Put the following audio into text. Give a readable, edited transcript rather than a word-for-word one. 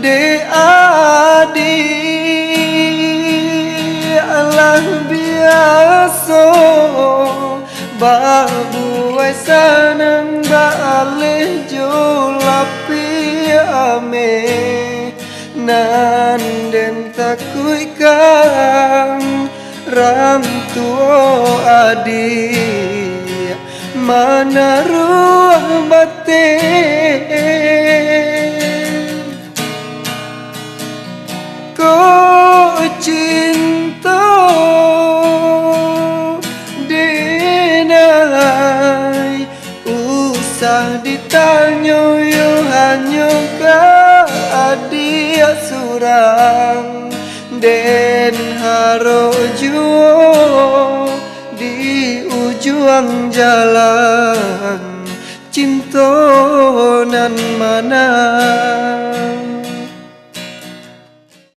de adi alah biasa babu ai sanang baaleh jolapi ame nan den takui kang ram tuo adi mana ruah batin ko cinta denai usah ditanya yo hanya ka adia surang den haro juo di ujung jalan cinta nan mana